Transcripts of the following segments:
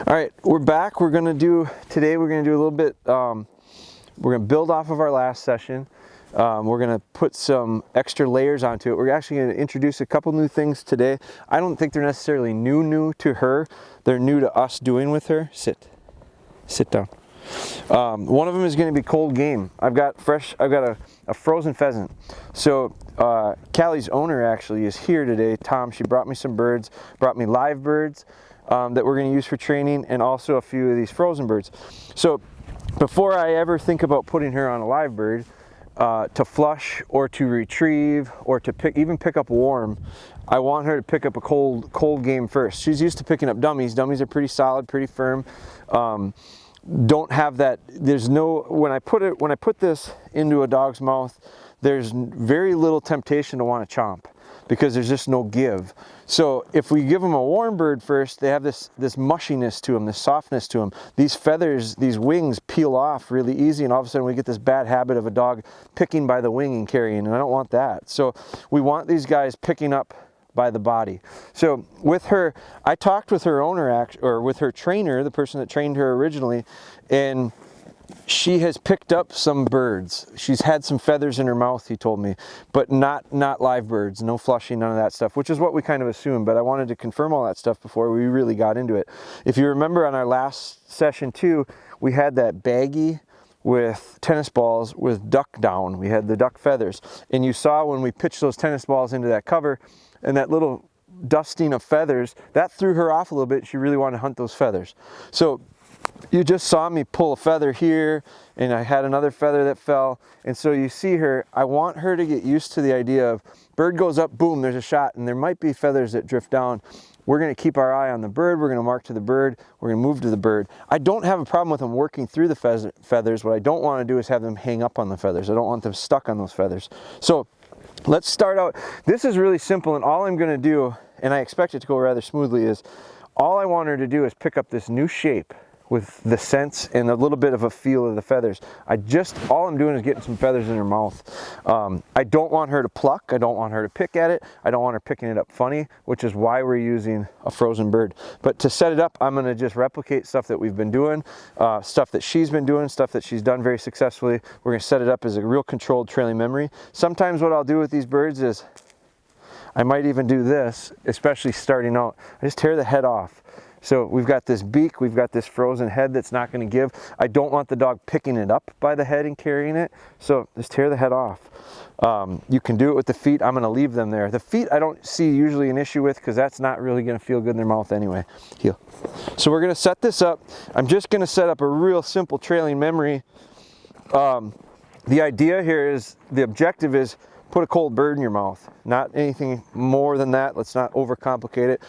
All right, we're back. Today we're gonna do a little bit, we're gonna build off of our last session. We're gonna put some extra layers onto it. We're actually gonna introduce a couple new things today. I don't think they're necessarily new to her. They're new to us doing with her. Sit down. One of them is gonna be cold game. I've got a frozen pheasant. So Cali's owner actually is here today. Tom, she brought me some birds, brought me live birds that we're going to use for training, and also a few of these frozen birds. So before I ever think about putting her on a live bird to flush or to retrieve or to even pick up warm, I want her to pick up a cold game first. She's used to picking up dummies. Dummies are pretty solid, pretty firm. Don't have that. There's no, when I put this into a dog's mouth, there's very little temptation to want to chomp, because there's just no give. So if we give them a warm bird first, they have this mushiness to them, this softness to them. These feathers, these wings peel off really easy, and all of a sudden we get this bad habit of a dog picking by the wing and carrying, and I don't want that. So we want these guys picking up by the body. So with her, I talked with her owner, or with her trainer, the person that trained her originally, and she has picked up some birds. She's had some feathers in her mouth, he told me, but not live birds, no flushing, none of that stuff, which is what we kind of assumed, but I wanted to confirm all that stuff before we really got into it. If you remember on our last session too, we had that baggie with tennis balls with duck down. We had the duck feathers, and you saw when we pitched those tennis balls into that cover and that little dusting of feathers, that threw her off a little bit. She really wanted to hunt those feathers. So you just saw me pull a feather here, and I had another feather that fell. And so you see her, I want her to get used to the idea of bird goes up, boom, there's a shot, and there might be feathers that drift down. We're gonna keep our eye on the bird, we're gonna mark to the bird, we're gonna move to the bird. I don't have a problem with them working through the feathers. What I don't wanna do is have them hang up on the feathers. I don't want them stuck on those feathers. So let's start out. This is really simple, and all I'm gonna do, and I expect it to go rather smoothly, is all I want her to do is pick up this new shape with the sense and a little bit of a feel of the feathers. All I'm doing is getting some feathers in her mouth. I don't want her to pluck. I don't want her to pick at it. I don't want her picking it up funny, which is why we're using a frozen bird. But to set it up, I'm gonna just replicate stuff that we've been doing, stuff that she's been doing, stuff that she's done very successfully. We're gonna set it up as a real controlled trailing memory. Sometimes what I'll do with these birds is, I might even do this, especially starting out. I just tear the head off. So we've got this beak, we've got this frozen head that's not going to give. I don't want the dog picking it up by the head and carrying it, so just tear the head off. You can do it with the feet. I'm going to leave them there. The feet I don't see usually an issue with, because that's not really going to feel good in their mouth anyway. Heel. So we're going to set this up. I'm just going to set up a real simple trailing memory. The idea here is, the objective is, put a cold bird in your mouth. Not anything more than that. Let's not overcomplicate it.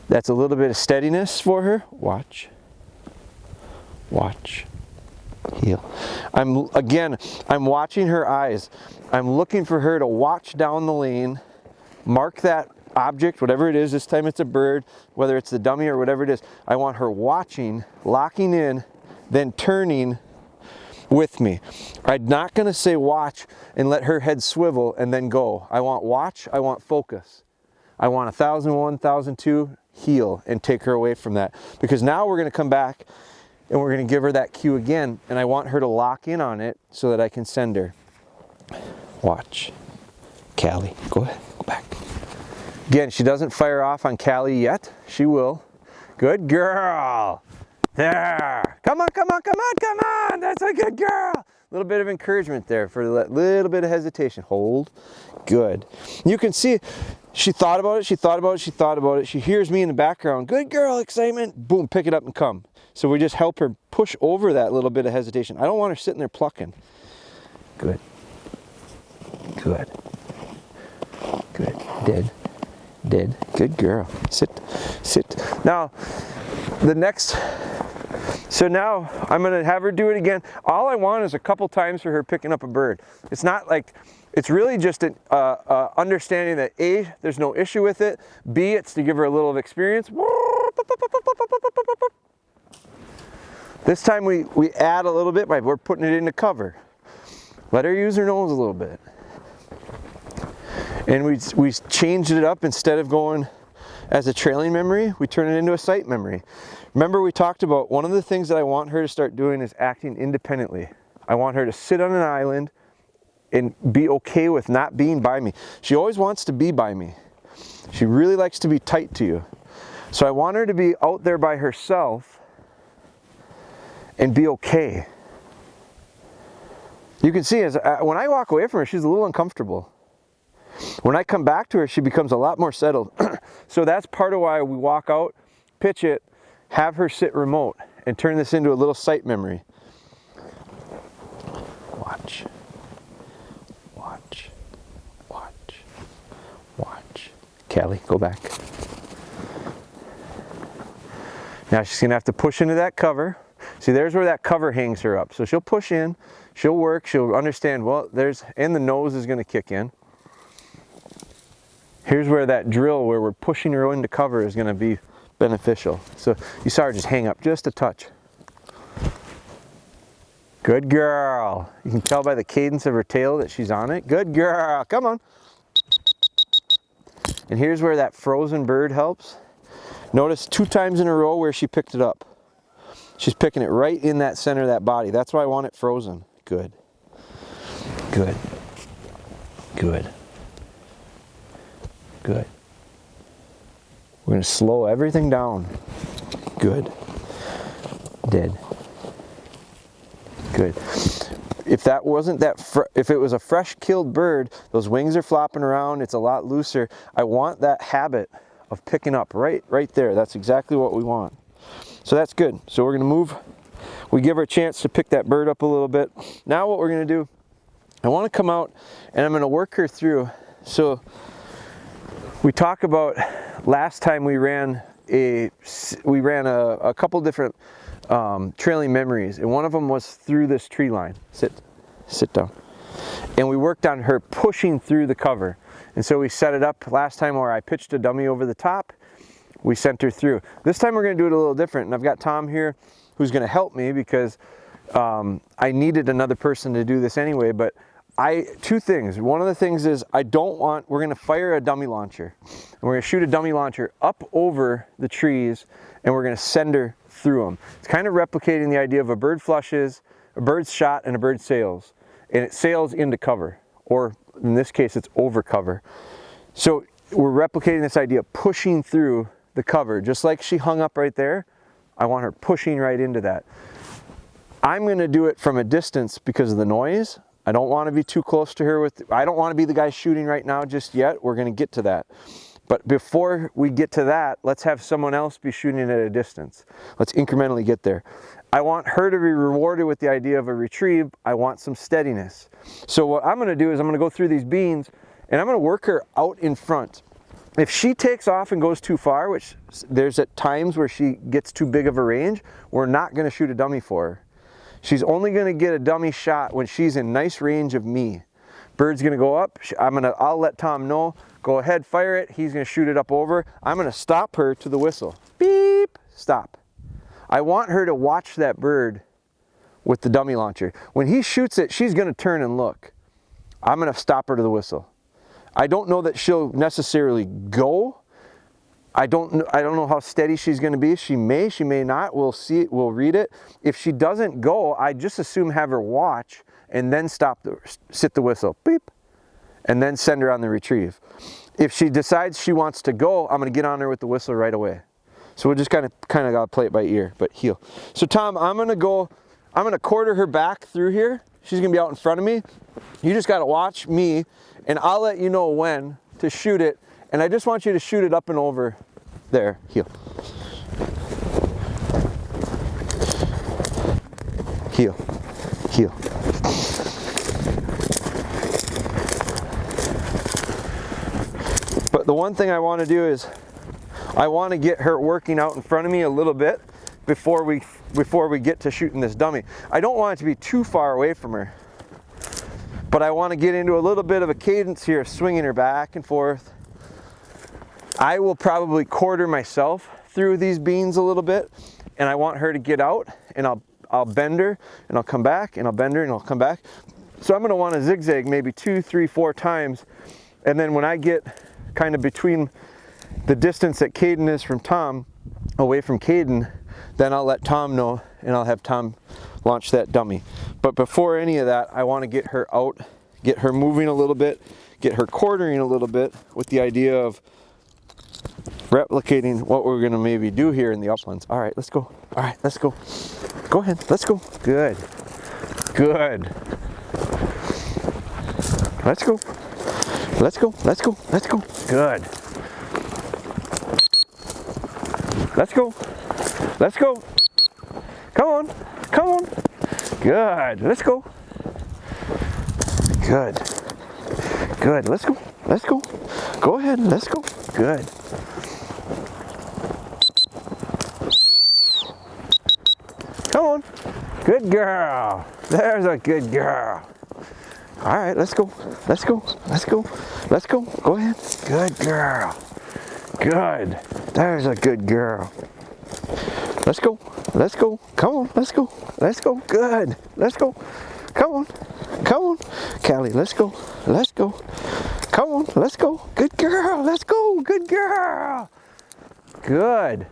That's a little bit of steadiness for her. Watch, heel. I'm watching her eyes. I'm looking for her to watch down the lane, mark that object, whatever it is. This time it's a bird, whether it's the dummy or whatever it is. I want her watching, locking in, then turning with me. I'm not going to say watch and let her head swivel and then go. I want watch, I want focus. I want 1001, 1002, heel, and take her away from that. Because now we're going to come back and we're going to give her that cue again, and I want her to lock in on it so that I can send her. Watch. Cali, go ahead, go back. Again, she doesn't fire off on Cali yet. She will. Good girl. There. Come on, come on, come on, come on. That's a good girl. A little bit of encouragement there for a little bit of hesitation. Hold. Good. You can see she thought about it, she thought about it, she thought about it. She hears me in the background. Good girl, excitement. Boom, pick it up and come. So we just help her push over that little bit of hesitation. I don't want her sitting there plucking. Good. Good. Good. Dead. Good girl. Sit. Now, so now I'm going to have her do it again. All I want is a couple times for her picking up a bird. It's not like, it's really just an understanding that A, there's no issue with it. B, it's to give her a little of experience. This time we add a little bit by we're putting it into cover. Let her use her nose a little bit. And we changed it up. Instead of going as a trailing memory, we turn it into a sight memory. Remember, we talked about one of the things that I want her to start doing is acting independently. I want her to sit on an island and be okay with not being by me. She always wants to be by me. She really likes to be tight to you. So I want her to be out there by herself and be okay. You can see as when I walk away from her, she's a little uncomfortable. When I come back to her, she becomes a lot more settled. So that's part of why we walk out, pitch it, have her sit remote, and turn this into a little sight memory. Watch. Watch. Watch. Watch. Cali, go back. Now she's gonna have to push into that cover. See, there's where that cover hangs her up. So she'll push in, she'll work, she'll understand, well, and the nose is gonna kick in. Here's where that drill, where we're pushing her into cover, is gonna be beneficial. So you saw her just hang up just a touch. Good girl. You can tell by the cadence of her tail that she's on it. Good girl, come on. And here's where that frozen bird helps. Notice 2 times in a row where she picked it up. She's picking it right in that center of that body. That's why I want it frozen. Good. Good. Good. Good. We're going to slow everything down. Good. Dead. Good. If that wasn't if it was a fresh killed bird, those wings are flopping around, it's a lot looser. I want that habit of picking up right there. That's exactly what we want. So that's good. So we're going to move. We give her a chance to pick that bird up a little bit. Now what we're going to do, I want to come out and I'm going to work her through. So we talk about last time we ran a couple different trailing memories, and one of them was through this tree line. Sit down. And we worked on her pushing through the cover. And so we set it up last time where I pitched a dummy over the top. We sent her through. This time we're going to do it a little different, and I've got Tom here who's going to help me because I needed another person to do this anyway. But 2 things. One of the things is we're going to fire a dummy launcher, and we're going to shoot a dummy launcher up over the trees, and we're going to send her through them. It's kind of replicating the idea of a bird flushes, a bird's shot, and a bird sails, and it sails into cover, or in this case it's over cover. So we're replicating this idea of pushing through the cover. Just like she hung up right there, I want her pushing right into that. I'm going to do it from a distance because of the noise. I don't want to be too close to her I don't want to be the guy shooting right now just yet. We're going to get to that. But before we get to that, let's have someone else be shooting at a distance. Let's incrementally get there. I want her to be rewarded with the idea of a retrieve. I want some steadiness. So what I'm going to do is I'm going to go through these beans and I'm going to work her out in front. If she takes off and goes too far, which there's at times where she gets too big of a range, we're not going to shoot a dummy for her. She's only going to get a dummy shot when she's in nice range of me. Bird's going to go up. I'll let Tom know. Go ahead, fire it. He's going to shoot it up over. I'm going to stop her to the whistle. Beep. Stop. I want her to watch that bird with the dummy launcher. When he shoots it, she's going to turn and look. I'm going to stop her to the whistle. I don't know that she'll necessarily go. I don't know how steady she's going to be. She may not. We'll see it. We'll read it. If she doesn't go, I just assume have her watch and then sit the whistle. Beep. And then send her on the retrieve. If she decides she wants to go, I'm going to get on her with the whistle right away. So we'll just kind of got to play it by ear, but heel. So Tom, I'm going to quarter her back through here. She's going to be out in front of me. You just got to watch me, and I'll let you know when to shoot it. And I just want you to shoot it up and over there, heel. Heel, heel. But the one thing I want to do is I want to get her working out in front of me a little bit before we get to shooting this dummy. I don't want it to be too far away from her, but I want to get into a little bit of a cadence here, swinging her back and forth. I will probably quarter myself through these beans a little bit, and I want her to get out, and I'll bend her, and I'll come back, and I'll bend her, and I'll come back. So I'm going to want to zigzag maybe 2, 3, 4 times, and then when I get kind of between the distance that Caden is from Tom, away from Caden, then I'll let Tom know and I'll have Tom launch that dummy. But before any of that, I want to get her out, get her moving a little bit, get her quartering a little bit with the idea of replicating what we're going to maybe do here in the uplands. All right, let's go. All right, let's go. Go ahead, let's go. Good. Good. Let's go. Let's go. Let's go. Let's go. Good. Let's go. Let's go. Come on. Come on. Good. Let's go. Good. Good. Let's go. Let's go. Go ahead. Let's go. Good. Come on. Good girl. There's a good girl. All right, let's go. Let's go. Let's go. Let's go. Go ahead. Good girl. Good. There's a good girl. Let's go. Let's go. Come on. Let's go. Let's go. Good. Let's go. Come on. Come on. Cali, let's go. Let's go. Come on. Let's go. Good girl. Let's go. Good girl. Good.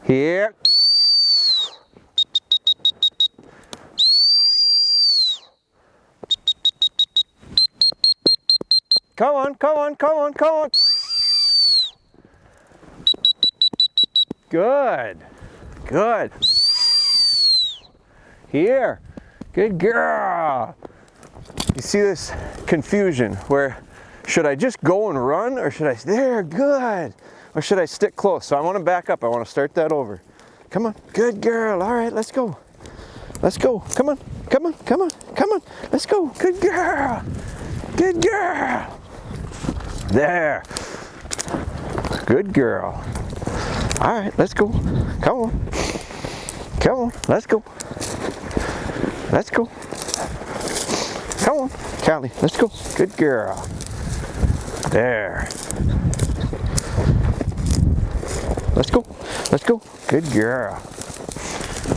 Here. Come on, come on, come on, come on. Good. Good. Here. Good girl. You see this confusion where should I just go and run or should I, there, good. Or should I stick close? So I want to back up. I want to start that over. Come on. Good girl. All right, let's go. Let's go. Come on. Come on. Come on. Come on. Let's go. Good girl. Good girl. There. Good girl. All right, let's go. Come on. Come on. Let's go. Let's go. Come on. Cali, let's go. Good girl. There. Let's go. Let's go. Good girl.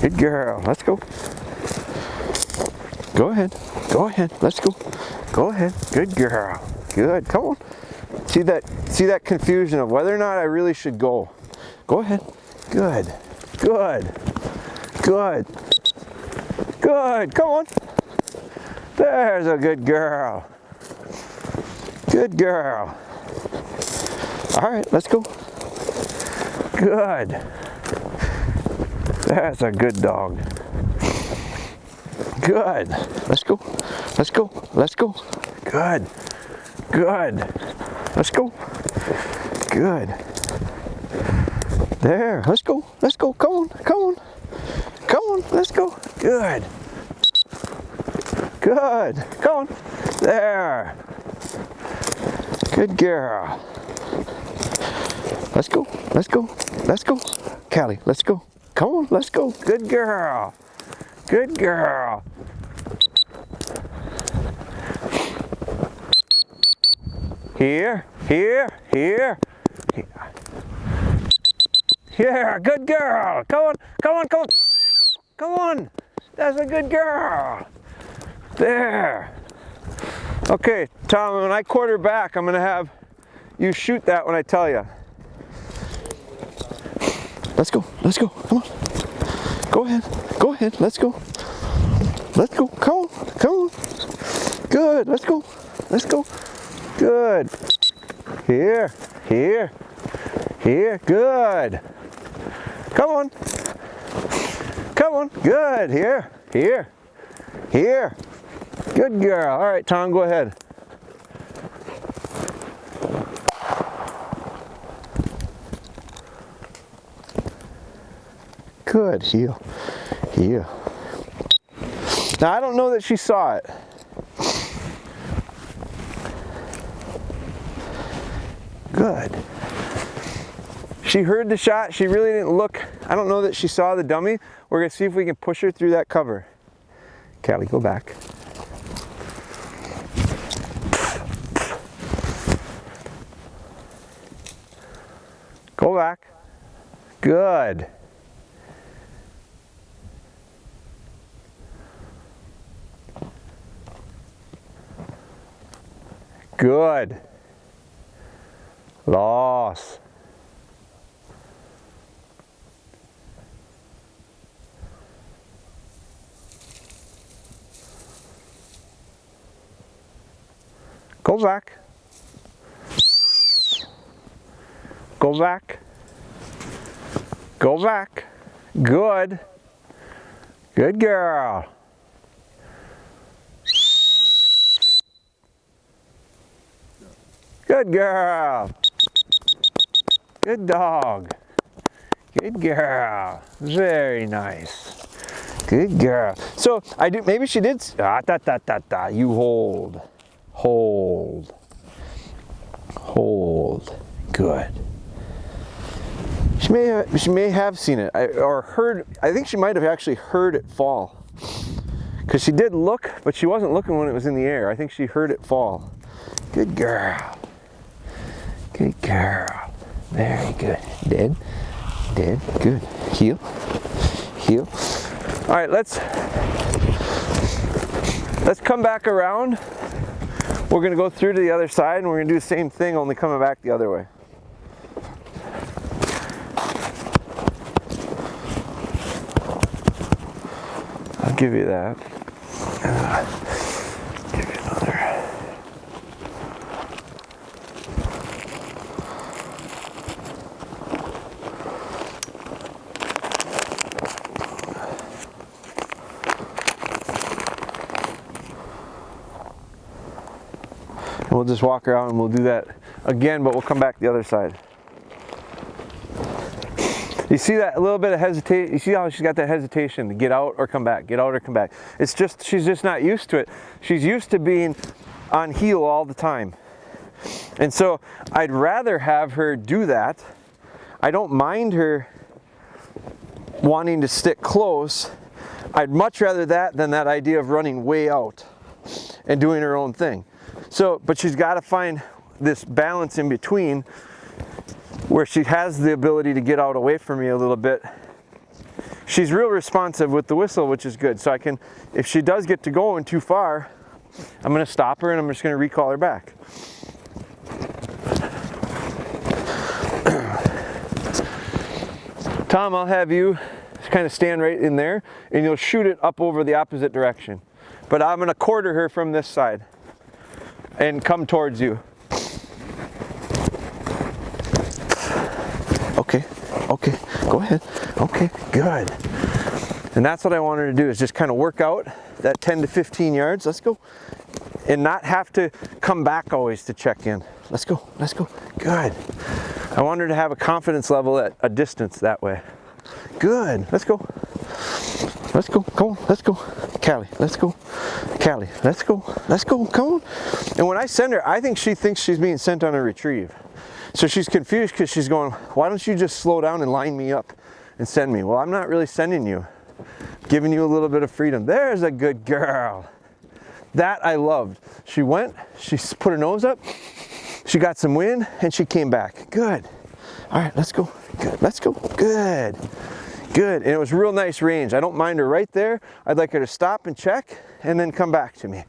Good girl. Let's go. Go ahead. Go ahead. Let's go. Go ahead. Good girl. Good. Come on. See that confusion of whether or not I really should go. Go ahead. Good. Good. Good. Good. Come on. There's a good girl. Good girl. All right, let's go. Good. That's a good dog. Good. Let's go. Let's go. Let's go. Good. Good. Let's go. Good. There. Let's go. Let's go. Come on. Come on. Come on. Let's go. Good. Good. Come on. There. Good girl. Let's go. Let's go. Let's go. Cali, let's go. Come on. Let's go. Good girl. Good girl. Here, here, here, here. Here, good girl. Come on, come on, come on. Come on. That's a good girl. There. Okay, Tom, when I quarter back, I'm going to have you shoot that when I tell you. Let's go. Let's go. Come on. Go ahead. Go ahead. Let's go. Let's go. Come on. Come on. Good. Let's go. Let's go. Good. Here. Here. Here. Good. Come on. Come on. Good. Here. Here. Here. Good girl. All right, Tom, go ahead. Good. Heel. Heel. Now, I don't know that she saw it. Good. She heard the shot. She really didn't look. I don't know that she saw the dummy. We're going to see if we can push her through that cover. Cali, go back. Go back. Good. Good. Loss. Go back. Go back. Go back. Good. Good girl. Good girl. Good dog. Good girl. Very nice. Good girl. So I do. Maybe she did. You hold. Hold. Hold. Good. She may have seen it or heard. I think she might have actually heard it fall, because she did look, but she wasn't looking when it was in the air. I think she heard it fall. Good girl. Good girl. Very good. Dead. Dead. Good. Heel. Heel. All right. Let's come back around. We're gonna go through to the other side, and we're gonna do the same thing, only coming back the other way. I'll give you that. Give you another. And we'll just walk around and we'll do that again, but we'll come back the other side. You see that little bit of hesitation? You see how she's got that hesitation to get out or come back, get out or come back. It's just, she's just not used to it. She's used to being on heel all the time. And so I'd rather have her do that. I don't mind her wanting to stick close. I'd much rather that than that idea of running way out and doing her own thing. So, but she's got to find this balance in between, where she has the ability to get out away from me a little bit. She's real responsive with the whistle, which is good. So I can, if she does get to going too far, I'm going to stop her and I'm just going to recall her back. Tom, I'll have you kind of stand right in there and you'll shoot it up over the opposite direction. But I'm going to quarter her from this side and come towards you. Okay, okay, go ahead. Okay, good. And that's what I want her to do, is just kind of work out that 10 to 15 yards. Let's go. And not have to come back always to check in. Let's go, let's go. Good. I want her to have a confidence level at a distance that way. Good, let's go. Let's go, come on, let's go. Cali, let's go. Cali, let's go, let's go, come on. And when I send her, I think she thinks she's being sent on a retrieve. So she's confused because she's going, why don't you just slow down and line me up and send me? Well, I'm not really sending you. I'm giving you a little bit of freedom. There's a good girl. That I loved. She went, she put her nose up, she got some wind, and she came back. Good. All right, let's go. Good, let's go. Good. Good. And it was real nice range. I don't mind her right there. I'd like her to stop and check and then come back to me.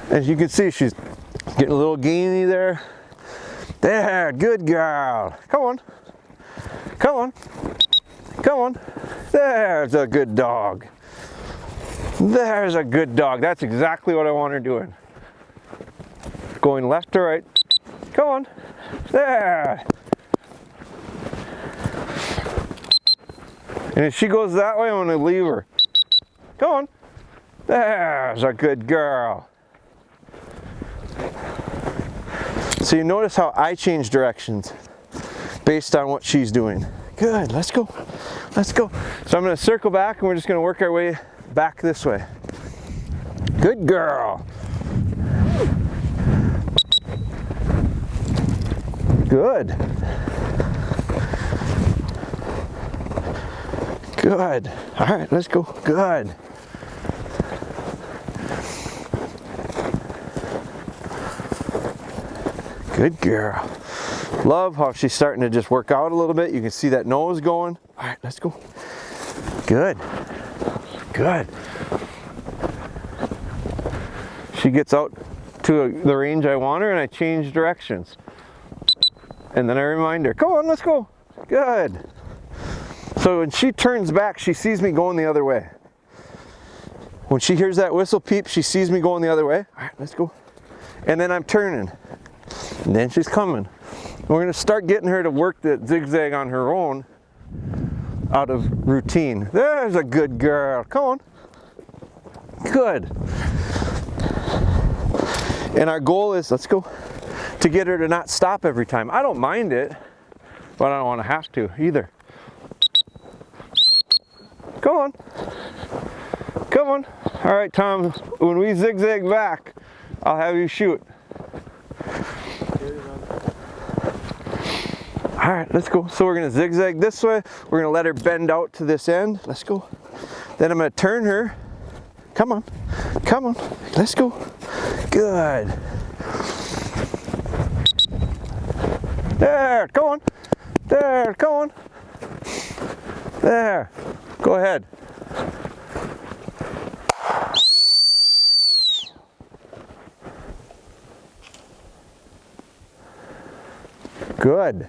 As you can see, she's getting a little gainy there. There, good girl. Come on. Come on. Come on. There's a good dog. There's a good dog. That's exactly what I want her doing. Going left to right. Come on. There. And if she goes that way, I'm going to leave her. Come on. There's a good girl. So you notice how I change directions based on what she's doing. Good, let's go. Let's go. So I'm going to circle back and we're just going to work our way back this way. Good girl. Good. Good. All right, let's go. Good. Good girl. Love how she's starting to just work out a little bit. You can see that nose going. All right, let's go. Good. Good. She gets out to the range I want her and I change directions. And then I remind her, come on, let's go. Good. So when she turns back, she sees me going the other way. When she hears that whistle peep, she sees me going the other way. All right, let's go. And then I'm turning. And then she's coming. We're going to start getting her to work the zigzag on her own out of routine. There's a good girl. Come on. Good. And our goal is, let's go, to get her to not stop every time. I don't mind it, but I don't want to have to either. Come on. Come on. All right, Tom, when we zigzag back, I'll have you shoot. All right, let's go. So we're gonna zigzag this way. We're gonna let her bend out to this end. Let's go. Then I'm gonna turn her. Come on, come on, let's go. Good. There, come on. There, come on. There, go ahead. Good,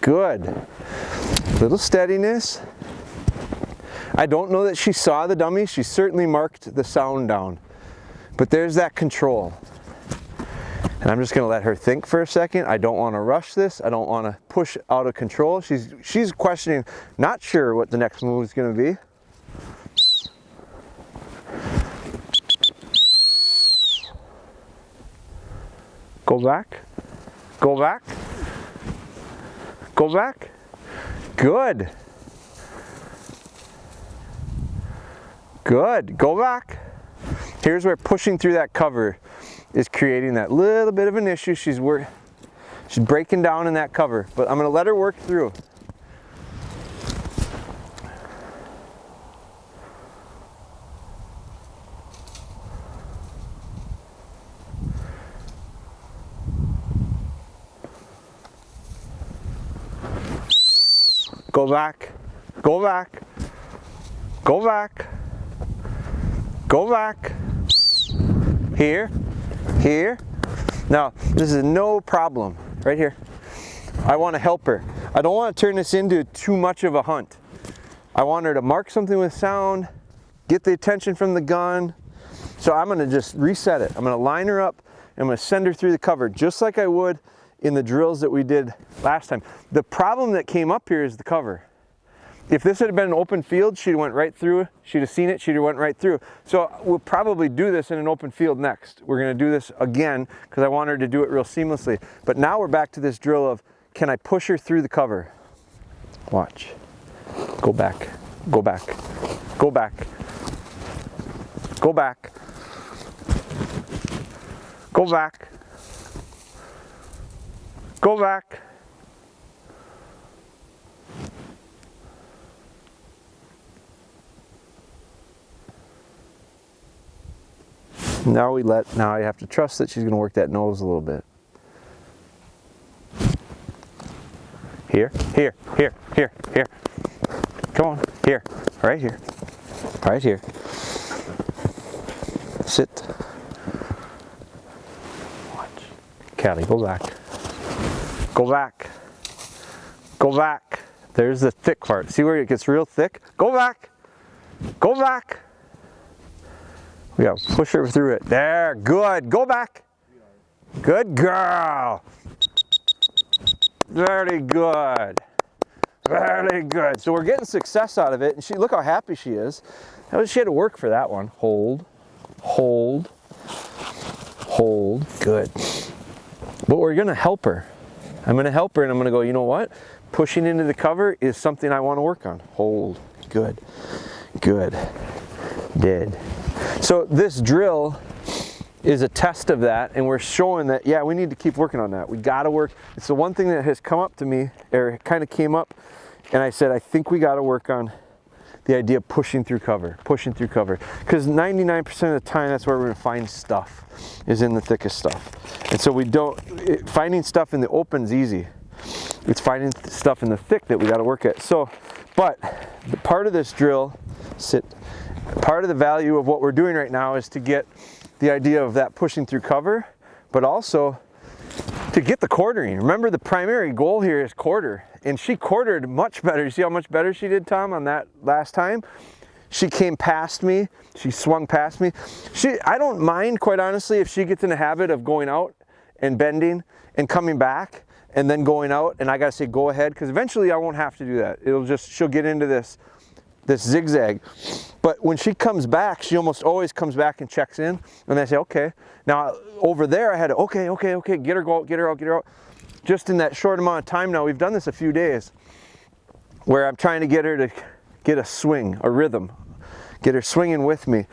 good. Little steadiness. I don't know that she saw the dummy. She certainly marked the sound down. But there's that control. And I'm just gonna let her think for a second. I don't wanna rush this. I don't wanna push out of control. She's questioning, not sure what the next move is gonna be. Go back, go back. Go back. Good. Good. Go back. Here's where pushing through that cover is creating that little bit of an issue. She's breaking down in that cover, but I'm going to let her work through. Go back, go back, go back, go back, here, here. Now, this is no problem, right here. I want to help her. I don't want to turn this into too much of a hunt. I want her to mark something with sound, get the attention from the gun. So I'm going to just reset it. I'm going to line her up, and I'm going to send her through the cover, just like I would in the drills that we did last time. The problem that came up here is the cover. If this had been an open field, she'd went right through, she'd have seen it, she'd have went right through. So we'll probably do this in an open field next. We're gonna do this again because I want her to do it real seamlessly. But now we're back to this drill of, can I push her through the cover? Watch. Go back, go back, go back, go back, go back. Go back. Now I have to trust that she's going to work that nose a little bit. Here, here, here, here, here. Come on, here, right here, right here. Sit. Watch. Cali, go back. Go back. Go back. There's the thick part. See where it gets real thick? Go back. Go back. We gotta push her through it. There, good. Go back. Good girl. Very good. Very good. So we're getting success out of it, and look how happy she is. She had to work for that one. Hold, hold, hold. Good. But we're gonna help her. I'm gonna help her, and I'm gonna go, you know what? Pushing into the cover is something I want to work on. Hold. Good. Good. Did. So this drill is a test of that, and we're showing that, yeah, we need to keep working on that. We gotta work. It's the one thing that has come up to me, or kind of came up, and I said, I think we gotta work on the idea of pushing through cover, because 99% of the time that's where we're gonna find stuff, is in the thickest stuff. And so finding stuff in the open is easy. It's finding stuff in the thick that we gotta work at. So, but the part of this drill, part of the value of what we're doing right now is to get the idea of that pushing through cover, but also to get the quartering. Remember, the primary goal here is quarter, and she quartered much better. You see how much better she did, Tom, on that last time? She came past me, she swung past me. I don't mind, quite honestly, if she gets in the habit of going out and bending and coming back and then going out, and I gotta say go ahead, because eventually I won't have to do that. She'll get into this zigzag. But when she comes back, she almost always comes back and checks in, and I say, okay. Now over there I had to, okay, get her out. Just in that short amount of time now, we've done this a few days, where I'm trying to get her to get a swing, a rhythm, get her swinging with me,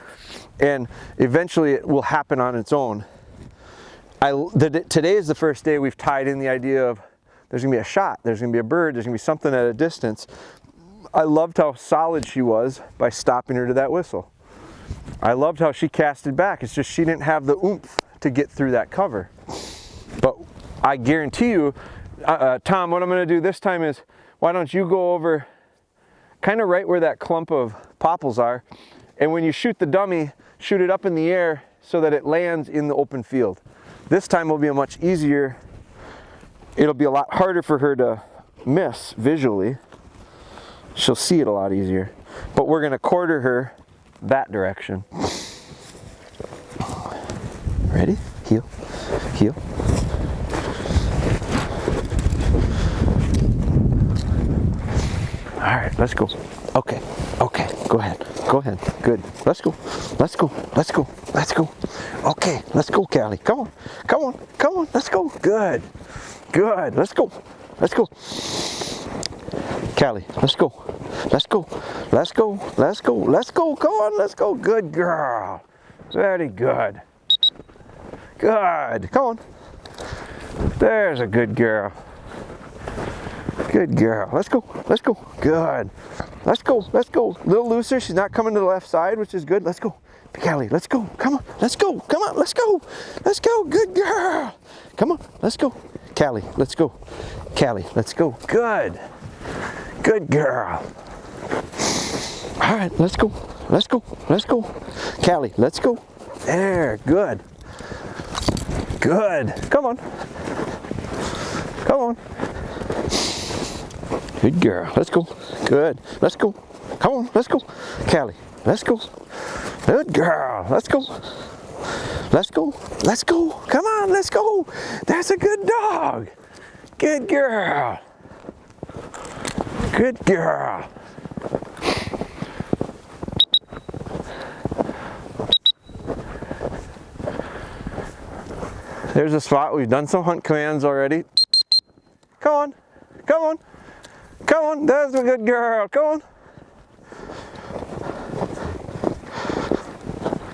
and eventually it will happen on its own. Today is the first day we've tied in the idea of there's gonna be a shot, there's gonna be a bird, there's gonna be something at a distance. I loved how solid she was by stopping her to that whistle. I loved how she casted back. It's just she didn't have the oomph to get through that cover. But I guarantee you, Tom, what I'm gonna do this time is, why don't you go over kind of right where that clump of popples are, and when you shoot the dummy, shoot it up in the air so that it lands in the open field. This time will be a much easier, it'll be a lot harder for her to miss visually. She'll see it a lot easier, but we're gonna quarter her that direction. Ready? Heel, heel. All right, let's go. Okay, go ahead, good. Let's go. Okay, let's go, Cali. Come on, let's go. Good, let's go. Cali, let's go. Come on, let's go. Good girl. Very good. Come on. There's a good girl. Good girl. Let's go. Good. Let's go. A little looser. She's not coming to the left side, which is good. Let's go. Cali, let's go. Come on. Let's go. Good girl. Come on. Let's go. Cali, let's go. Good. Good girl. All right, let's go. Cali, let's go. There, good. Come on. Good girl. Let's go. Good. Let's go. Come on, let's go. Cali, let's go. Good girl. Let's go. Come on, let's go. That's a good dog. Good girl. There's a spot. We've done some hunt commands already. Come on. That's a good girl. Come on.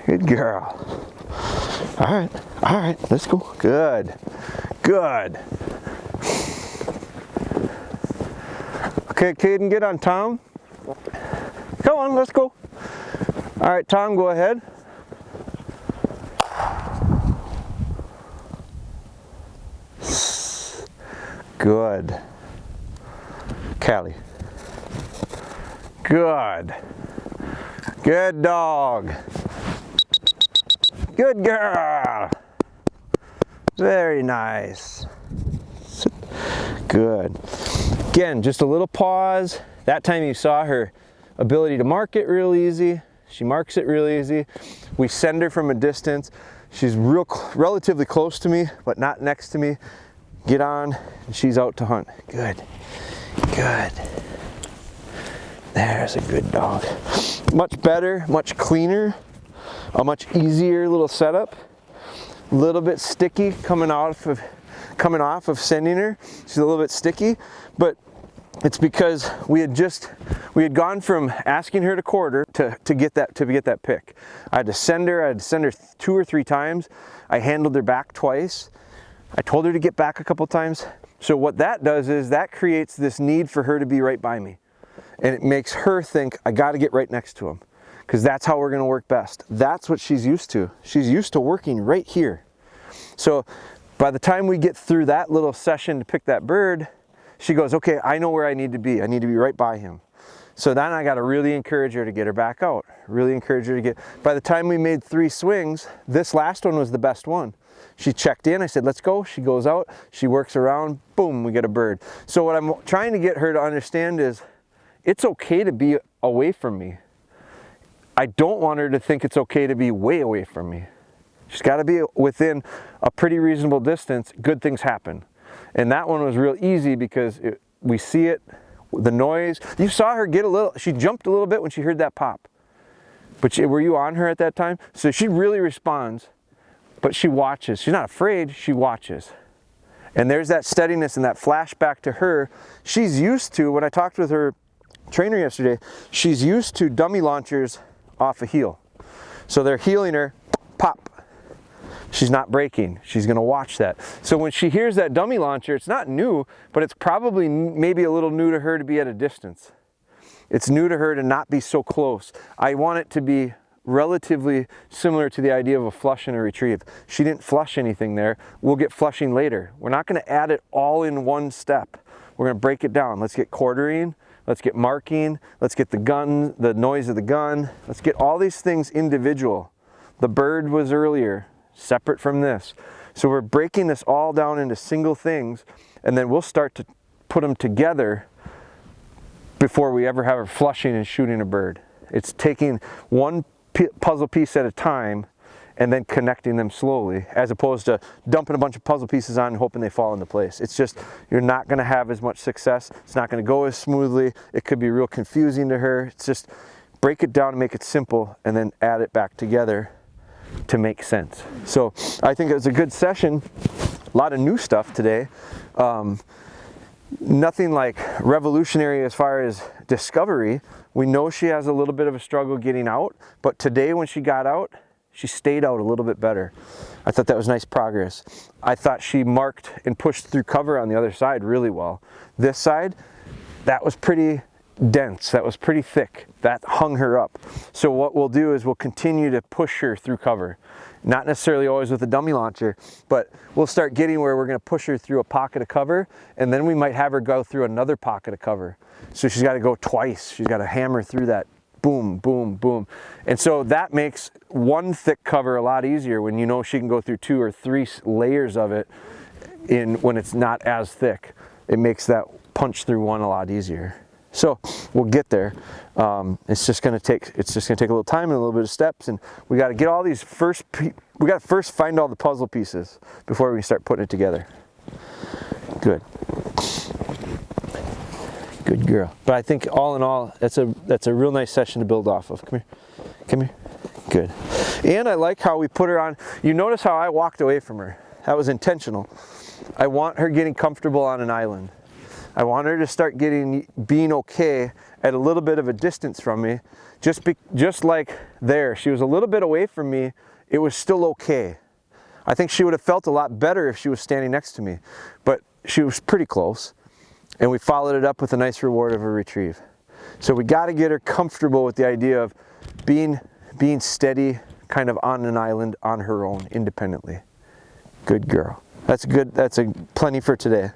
Good girl. All right, let's go. Good. Okay, Caden, get on Tom. Come on, let's go. All right, Tom, go ahead. Good. Cali. Good. Good dog. Good girl. Very nice. Good. Again, just a little pause. That time you saw her ability to mark it real easy. She marks it real easy. We send her from a distance. She's relatively close to me, but not next to me. Get on, and she's out to hunt. Good. There's a good dog. Much better, much cleaner, a much easier little setup. A little bit sticky coming off of sending her. She's a little bit sticky, but it's because we had gone from asking her to quarter to get that pick. I had to send her 2 or 3 times. I handled her back twice. I told her to get back a couple times. So what that does is that creates this need for her to be right by me. And it makes her think, I got to get right next to him, because that's how we're going to work best. That's what she's used to. She's used to working right here. So by the time we get through that little session to pick that bird, she goes, okay, I know where I need to be. I need to be right by him. So then I got to really encourage her to get her back out. Really encourage her to get, by the time we made 3 swings, this last one was the best one. She checked in, I said, let's go. She goes out, she works around, boom, we get a bird. So what I'm trying to get her to understand is, it's okay to be away from me. I don't want her to think it's okay to be way away from me. She's got to be within a pretty reasonable distance. Good things happen. And that one was real easy because we see it, the noise. You saw her get a little, she jumped a little bit when she heard that pop. But were you on her at that time? So she really responds, but she watches. She's not afraid, she watches. And there's that steadiness and that flashback to her. She's used to, when I talked with her trainer yesterday, she's used to dummy launchers off a heel. So they're heeling her, pop. She's not breaking. She's gonna watch that. So when she hears that dummy launcher, it's not new, but it's probably maybe a little new to her to be at a distance. It's new to her to not be so close. I want it to be relatively similar to the idea of a flush and a retrieve. She didn't flush anything there. We'll get flushing later. We're not gonna add it all in one step. We're gonna break it down. Let's get quartering, let's get marking, let's get the gun, the noise of the gun. Let's get all these things individual. The bird was earlier, separate from this. So we're breaking this all down into single things, and then we'll start to put them together before we ever have her flushing and shooting a bird. It's taking one puzzle piece at a time and then connecting them slowly, as opposed to dumping a bunch of puzzle pieces on and hoping they fall into place. It's just, you're not gonna have as much success. It's not gonna go as smoothly. It could be real confusing to her. It's just, break it down and make it simple and then add it back together to make sense. So I think it was a good session. A lot of new stuff today. Nothing like revolutionary as far as discovery. We know she has a little bit of a struggle getting out, but today when she got out, she stayed out a little bit better. I thought that was nice progress. I thought she marked and pushed through cover on the other side really well. This side, that was pretty dense, that was pretty thick. That hung her up. So what we'll do is we'll continue to push her through cover. Not necessarily always with a dummy launcher, but we'll start getting where we're gonna push her through a pocket of cover, and then we might have her go through another pocket of cover. So she's gotta go twice. She's gotta hammer through that. Boom, boom, boom. And so that makes one thick cover a lot easier when you know she can go through 2 or 3 layers of it when it's not as thick. It makes that punch through one a lot easier. So we'll get there. It's just gonna take a little time and a little bit of steps, and we gotta get all these we gotta first find all the puzzle pieces before we start putting it together. Good. Good girl. But I think all in all, that's a real nice session to build off of. Come here. Come here. Good. And I like how we put her on. You notice how I walked away from her. That was intentional. I want her getting comfortable on an island. I want her to start being okay at a little bit of a distance from me. Just like there, she was a little bit away from me. It was still okay. I think she would have felt a lot better if she was standing next to me, but she was pretty close. And we followed it up with a nice reward of a retrieve. So we got to get her comfortable with the idea of being steady, kind of on an island on her own, independently. Good girl. That's good. That's plenty for today.